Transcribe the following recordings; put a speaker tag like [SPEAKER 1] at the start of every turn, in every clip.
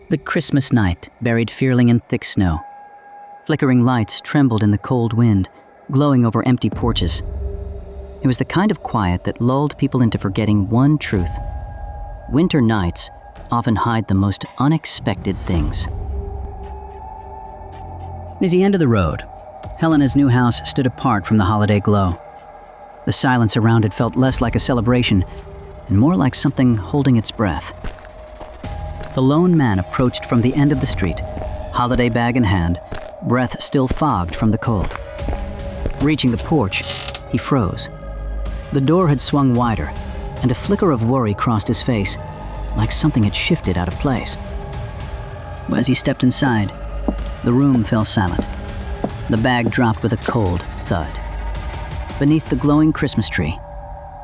[SPEAKER 1] The Christmas night buried Fearlett in thick snow. Flickering lights trembled in the cold wind, glowing over empty porches. It was the kind of quiet that lulled people into forgetting one truth. Winter nights often hide the most unexpected things. Near the end of the road, Helena's new house stood apart from the holiday glow. The silence around it felt less like a celebration and more like something holding its breath. The lone man approached from the end of the street, holiday bag in hand, breath still fogged from the cold. Reaching the porch, he froze. The door had swung wider, and a flicker of worry crossed his face, like something had shifted out of place. As he stepped inside, the room fell silent. The bag dropped with a cold thud. Beneath the glowing Christmas tree,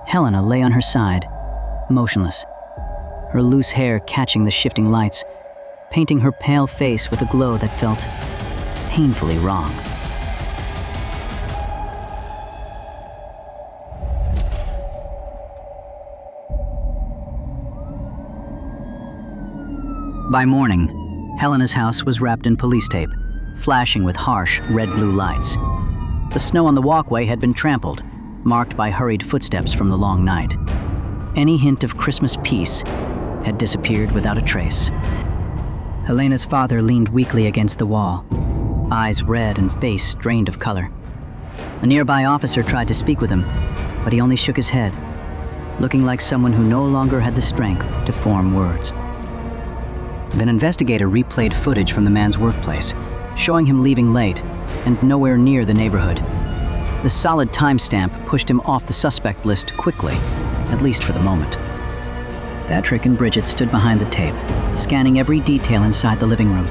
[SPEAKER 1] Helena lay on her side, motionless, her loose hair catching the shifting lights, painting her pale face with a glow that felt painfully wrong. By morning, Helena's house was wrapped in police tape, flashing with harsh red-blue lights. The snow on the walkway had been trampled, marked by hurried footsteps from the long night. Any hint of Christmas peace had disappeared without a trace. Helena's father leaned weakly against the wall, eyes red and face drained of color. A nearby officer tried to speak with him, but he only shook his head, looking like someone who no longer had the strength to form words. An investigator replayed footage from the man's workplace, showing him leaving late and nowhere near the neighborhood. The solid timestamp pushed him off the suspect list quickly, at least for the moment. Patrick and Bridget stood behind the tape, scanning every detail inside the living room.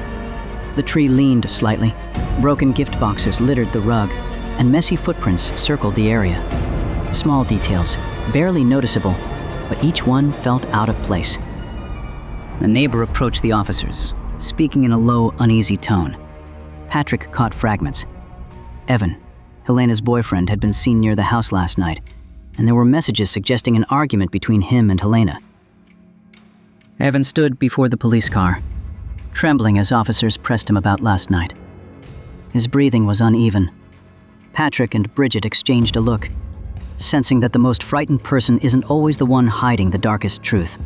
[SPEAKER 1] The tree leaned slightly, broken gift boxes littered the rug, and messy footprints circled the area. Small details, barely noticeable, but each one felt out of place. A neighbor approached the officers, speaking in a low, uneasy tone. Patrick caught fragments. Evan, Helena's boyfriend, had been seen near the house last night, and there were messages suggesting an argument between him and Helena. Evan stood before the police car, trembling as officers pressed him about last night. His breathing was uneven. Patrick and Bridget exchanged a look, sensing that the most frightened person isn't always the one hiding the darkest truth.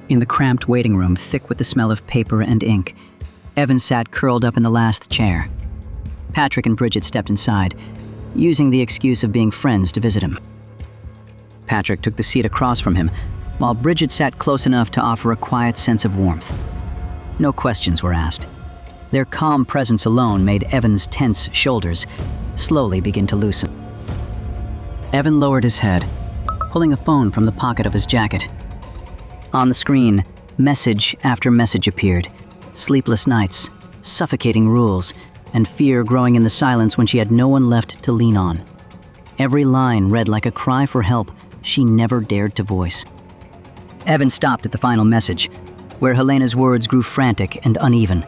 [SPEAKER 1] In the cramped waiting room, thick with the smell of paper and ink, Evan sat curled up in the last chair. Patrick and Bridget stepped inside, using the excuse of being friends to visit him. Patrick took the seat across from him, while Bridget sat close enough to offer a quiet sense of warmth. No questions were asked. Their calm presence alone made Evan's tense shoulders slowly begin to loosen. Evan lowered his head, pulling a phone from the pocket of his jacket. On the screen, message after message appeared. Sleepless nights, suffocating rules, and fear growing in the silence when she had no one left to lean on. Every line read like a cry for help she never dared to voice. Evan stopped at the final message, where Helena's words grew frantic and uneven.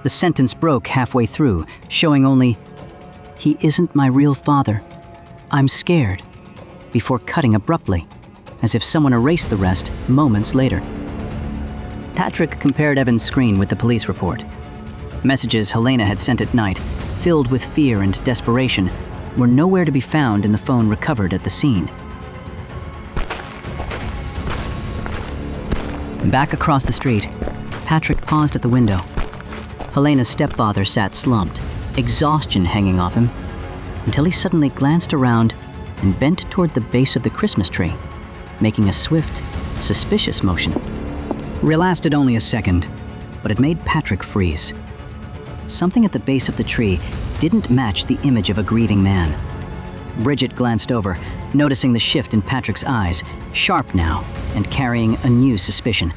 [SPEAKER 1] The sentence broke halfway through, showing only, "He isn't my real father. I'm scared," before cutting abruptly, as if someone erased the rest moments later. Patrick compared Evan's screen with the police report. Messages Helena had sent at night, filled with fear and desperation, were nowhere to be found in the phone recovered at the scene. Back across the street, Patrick paused at the window. Helena's stepfather sat slumped, exhaustion hanging off him, until he suddenly glanced around and bent toward the base of the Christmas tree, making a swift, suspicious motion. It lasted only a second, but it made Patrick freeze. Something at the base of the tree didn't match the image of a grieving man. Bridget glanced over, noticing the shift in Patrick's eyes, sharp now and carrying a new suspicion.